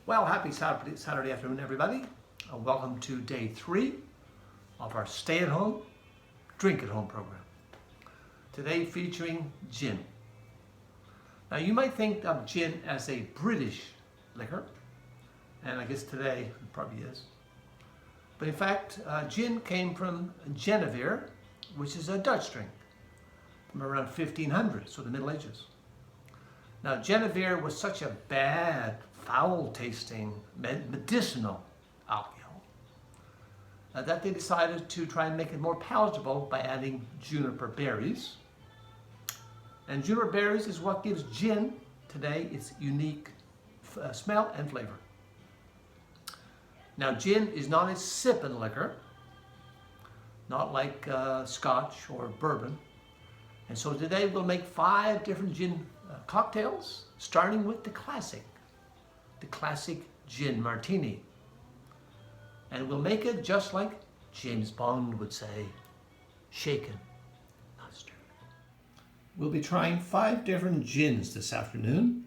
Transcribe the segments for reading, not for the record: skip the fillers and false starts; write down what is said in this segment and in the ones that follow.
Well, happy Saturday afternoon, everybody. Welcome to day 3 of our stay-at-home, drink-at-home program. Today featuring gin. Now, you might think of gin as a British liquor, and I guess today it probably is. But in fact, gin came from Genever, which is a Dutch drink from around 1500, so the Middle Ages. Now, Genever was such a bad, foul-tasting, medicinal alcohol that they decided to try and make it more palatable by adding juniper berries. And juniper berries is what gives gin today its unique smell and flavor. Now, gin is not a sippin liquor, not like scotch or bourbon. And so today we'll make 5 different gin cocktails, starting with the classic gin martini. And we'll make it just like James Bond would say, shaken, not stirred. We'll be trying 5 different gins this afternoon.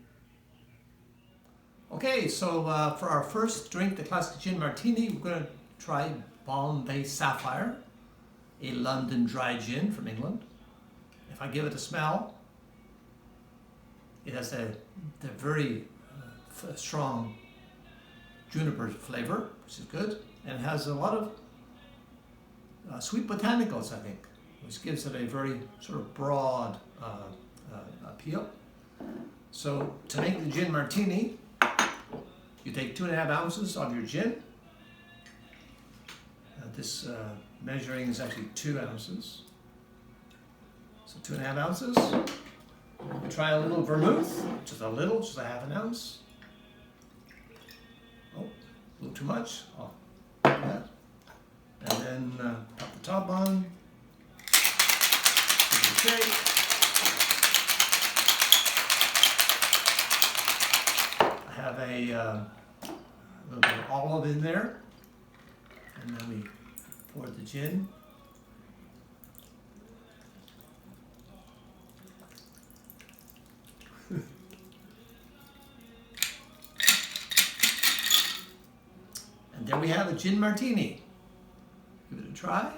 Okay, so for our first drink, the classic gin martini, we're going to try Bombay Sapphire, a London dry gin from England. If I give it a smell, it has the very strong juniper flavor, which is good, and it has a lot of sweet botanicals, I think, which gives it a very sort of broad appeal. So to make the gin martini, you take 2.5 ounces of your gin. This measuring is actually 2 ounces. So 2.5 ounces. We try a little vermouth, just a little, just a half an ounce. Oh, a little too much. Oh, like that. And then pop the top on. Give it a shake. I have a little bit of olive in there, and then we pour the gin. And there we have a gin martini. Give it a try.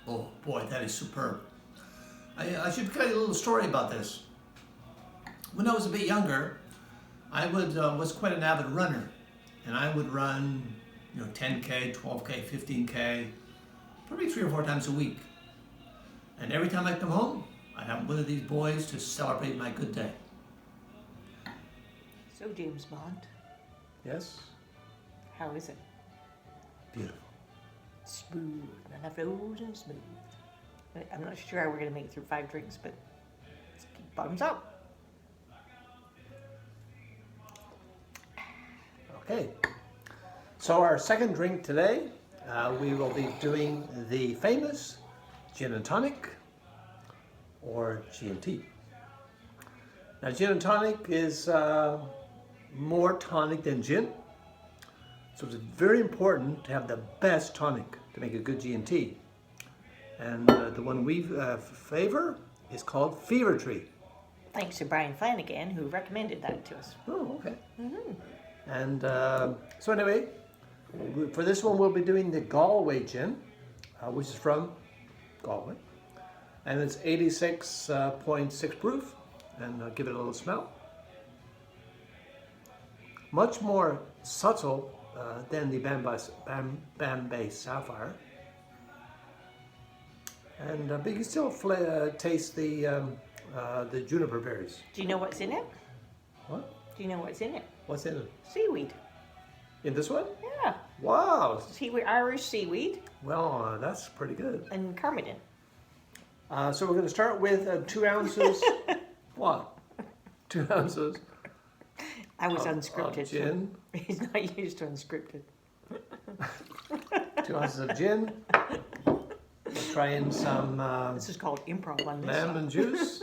Oh boy, that is superb. I should tell you a little story about this. When I was a bit younger, I was quite an avid runner, and I would run, 10K, 12K, 15K, probably 3 or 4 times a week. And every time I come home, I'd have one of these boys to celebrate my good day. So, James Bond. Yes? How is it? Beautiful. Smooth, and flows and smooth. I'm not sure how we're going to make it through 5 drinks, but let's keep bottoms up. Okay. So our second drink today, we will be doing the famous Gin and Tonic, or G&T. Now, Gin and Tonic is more tonic than gin, so it's very important to have the best tonic to make a good G&T. And the one we favor is called Fever Tree. Thanks to Brian Flanagan, who recommended that to us. Oh, okay. Mm-hmm. And so anyway, for this one we'll be doing the Galway gin, which is from Galway, and it's 86.6 proof, and give it a little smell. Much more subtle than the Bombay Sapphire, and but you can still taste the juniper berries. Do you know what's in it? What? Do you know what's in it? What's in it? Seaweed. In this one? Yeah. Wow. Seaweed, Irish seaweed. Well, that's pretty good. And carmine. So we're going to start with 2 ounces. What? 2 ounces. I was unscripted. Of gin. So he's not used to unscripted. 2 ounces of gin. We'll try in some this is called improv on this. lemon juice.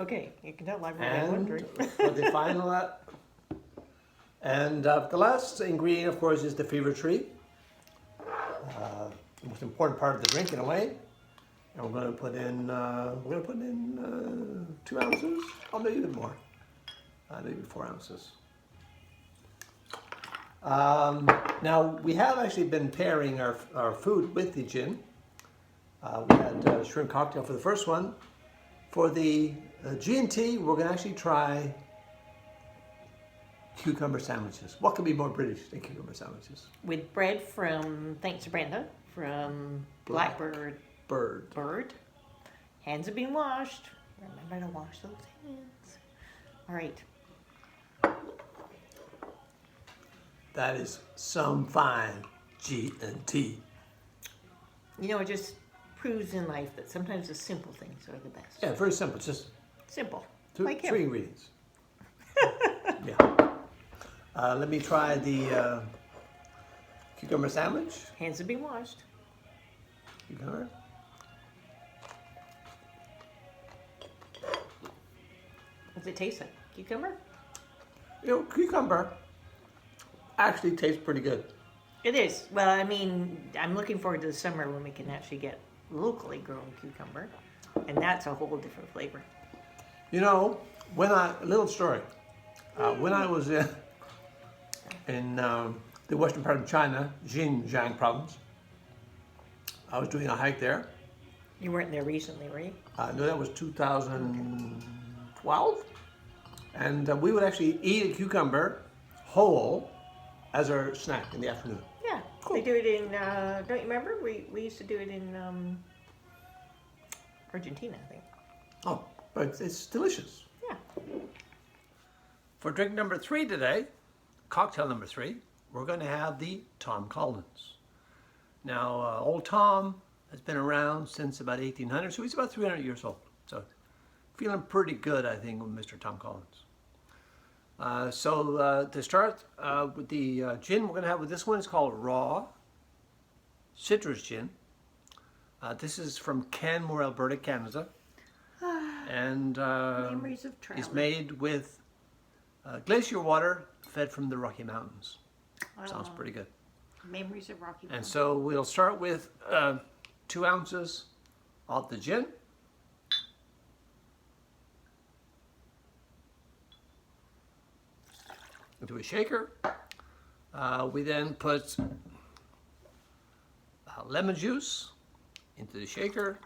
Okay, you can tell I'm really wondering. For the final, and the last ingredient, of course, is the Fever Tree. The most important part of the drink, in a way. And we're going to put in 2 ounces, or maybe even more. Maybe 4 ounces. Now, we have actually been pairing our food with the gin. We had shrimp cocktail for the first one. For the G&T, we're going to actually try cucumber sandwiches. What could be more British than cucumber sandwiches? With bread from, thanks to Brenda, from Blackbird Bird. Hands have been washed. Remember to wash those hands. All right. That is some fine G&T. You know, it just proves in life that sometimes the simple things are the best. Yeah, very simple. It's just Simple. 3 Like him. ingredients. Yeah. Let me try the cucumber sandwich. Hands have been washed. Cucumber. What's it taste like? Cucumber? You know, cucumber actually tastes pretty good. It is. Well, I mean, I'm looking forward to the summer when we can actually get locally grown cucumber. And that's a whole different flavor. You know, a little story. When I was in the western part of China, Xinjiang province, I was doing a hike there. You weren't there recently, were you? No, that was 2012. And we would actually eat a cucumber whole as our snack in the afternoon. Yeah. Cool. They do it in, don't you remember? We used to do it in Argentina, I think. Oh, but it's delicious. Yeah. For drink number 3 today, cocktail number 3, we're going to have the Tom Collins. Now, old Tom has been around since about 1800, so he's about 300 years old. So, feeling pretty good, I think, with Mr. Tom Collins. To start with the gin we're going to have with this one, it's called Raw Citrus Gin. This is from Canmore, Alberta, Canada. And Memories of travel. it's made with glacier water fed from the Rocky Mountains. Sounds pretty good. Memories of Rocky Mountain. And so we'll start with 2 ounces of the gin. Into a shaker. We then put lemon juice into the shaker.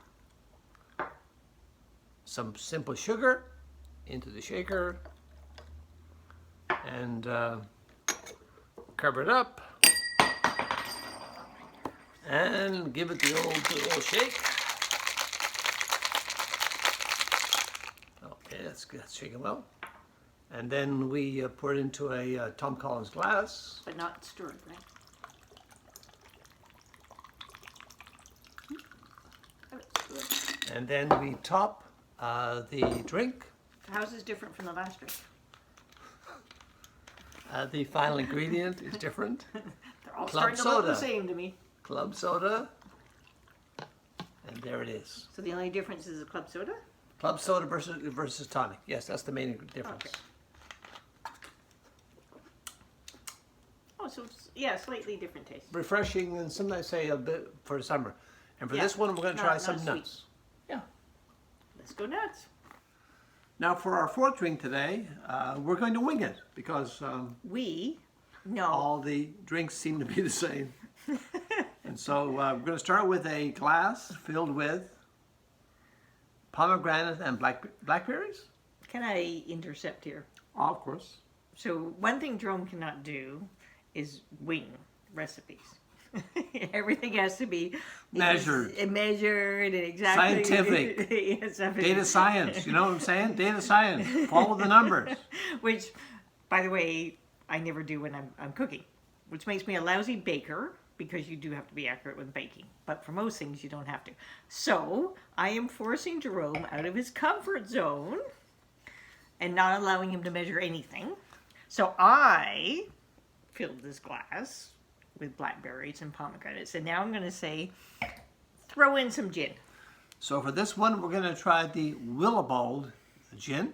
Some simple sugar into the shaker. And cover it up. And give it the old shake. Okay, that's good. That's shaking well. And then we pour it into a Tom Collins glass. But not stirred, right? And then we top the drink. How's this different from the last drink? The final ingredient is different. They're all Club starting to look the soda. same to me. Club soda. And there it is. So the only difference is the club soda? Club soda versus tonic. Yes, that's the main difference. Okay. Oh, so it's, yeah, slightly different taste. Refreshing, and sometimes say a bit for summer. And for Yeah, this one, we're going to try not some sweet. nuts. Yeah. Let's go nuts. Now for our 4th drink today, we're going to wing it because No. all the drinks seem to be the same. And so we're going to start with a glass filled with pomegranate and blackberries. Can I intercept here? Oh, of course. So one thing Jerome cannot do is wing recipes. Everything has to be Measured. Measured and exactly. Scientific. Yes, Data science, you know what I'm saying? Data science. Follow the numbers. Which, by the way, I never do when I'm cooking. Which makes me a lousy baker because you do have to be accurate with baking. But for most things, you don't have to. So I am forcing Jerome out of his comfort zone and not allowing him to measure anything. So I filled this glass with blackberries and pomegranates. And now I'm going to say, throw in some gin. So for this one, we're going to try the Willibald Gin.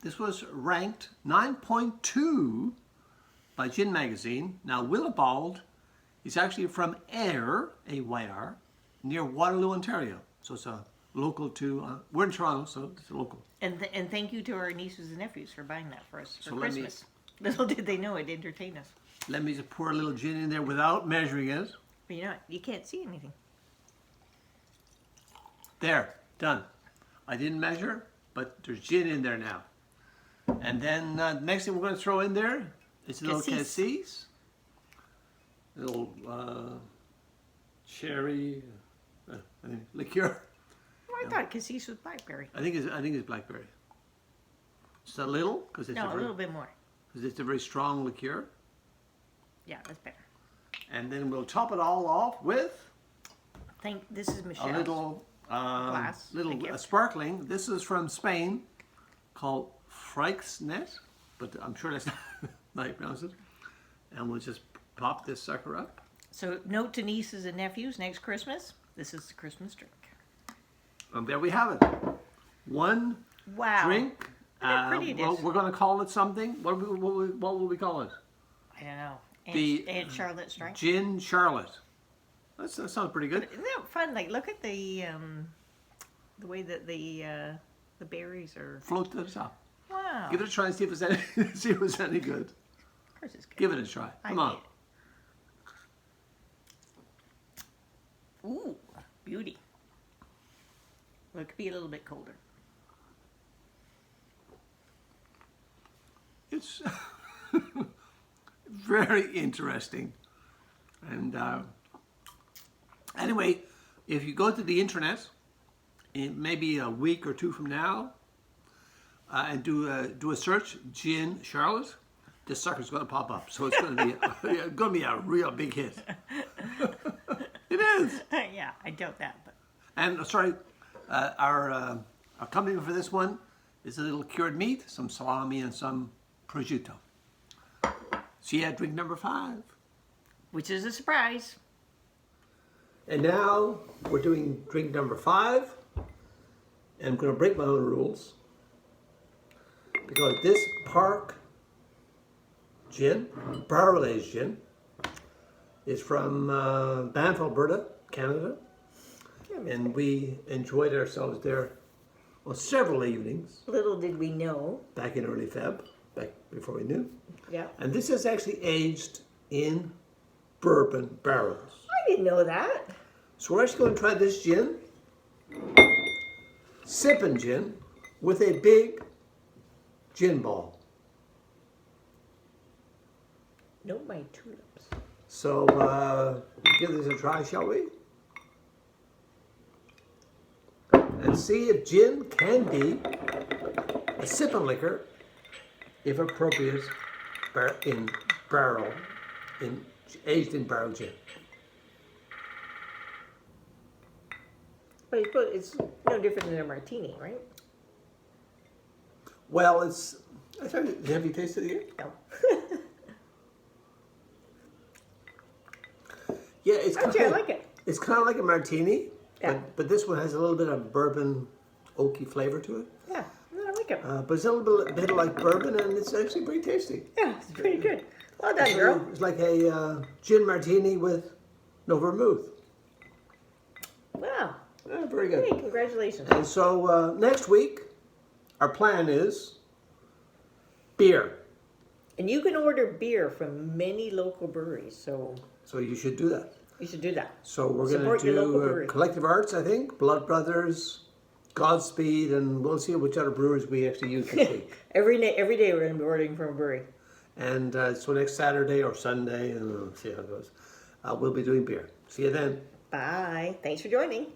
This was ranked 9.2 by Gin Magazine. Now, Willibald is actually from Ayr, A-Y-R, near Waterloo, Ontario. So it's a local to, we're in Toronto, so it's local. And thank you to our nieces and nephews for buying that for us for So let me- Christmas. Little did they know it'd entertain us. Let me just pour a little gin in there without measuring it. But you know what? You can't see anything. There, done. I didn't measure, but there's gin in there now. And then next thing we're going to throw in there is a little cassis. A little cherry liqueur. Oh, I thought cassis was blackberry. I think it's blackberry. Just a little, because it's No, a little bit more. because it's a very strong liqueur. Yeah, that's better. And then we'll top it all off with This is a Michelle's. little Glass, little thank you. sparkling. This is from Spain, called Freixenet, but I'm sure that's not how you pronounce it. And we'll just pop this sucker up. So note to nieces and nephews, next Christmas, this is the Christmas drink. And there we have it. One Wow. drink. Look how pretty it is. We're going to call it something. What will we call it? I don't know. The Aunt Charlotte's drink. Gin Charlotte. That sounds pretty good. Isn't that fun? Like, look at the way that the berries are. Float to the top. Wow. Give it a try and see if it's any, see if it's any good. Of course it's good. Give it a try. Come on. Ooh, beauty. Well, it could be a little bit colder. It's very interesting. And anyway, if you go to the internet, in maybe a week or two from now, and do a search, Gin Charlotte, this sucker's going to pop up. So it's going to be a real big hit. It is. Yeah, I doubt that. But And sorry, our accompaniment for this one is a little cured meat, some salami, and some prosciutto. So yeah, drink number 5. which is a surprise. And now we're doing drink number 5. And I'm going to break my own rules. Because this Park gin, barrel-aged gin, is from Banff, Alberta, Canada. And we enjoyed ourselves there on several evenings Little did we know. back in early Feb, back before we knew. Yeah. And this is actually aged in bourbon barrels. I didn't know that. So we're actually going to try this gin, sippin gin, with a big gin ball. No, my tulips. So give this a try, shall we? And see if gin can be a sippin liquor, if appropriate, aged in barrel gin. But it's no different than a martini, right? Well, it's. Have you tasted it yet? No. Yeah, it's. Actually, I like it. It's kind of like a martini, Yeah. but this one has a little bit of bourbon, oaky flavor to it. Yeah, no, I like it. But it's a little bit like bourbon, and it's actually pretty tasty. Yeah, it's pretty good. Well done, girl. It's like a gin martini with no vermouth. Wow. Yeah, very good. Hey, congratulations. And so next week, our plan is beer. And you can order beer from many local breweries, so So you should do that. you should do that. So we're Support going your to local do brewery. Collective Arts, I think, Blood Brothers, Godspeed, and we'll see which other brewers we actually use this week. Every day we're going to be ordering from a brewery. And so next Saturday or Sunday, and we'll see how it goes, we'll be doing beer. See you then. Bye. Thanks for joining.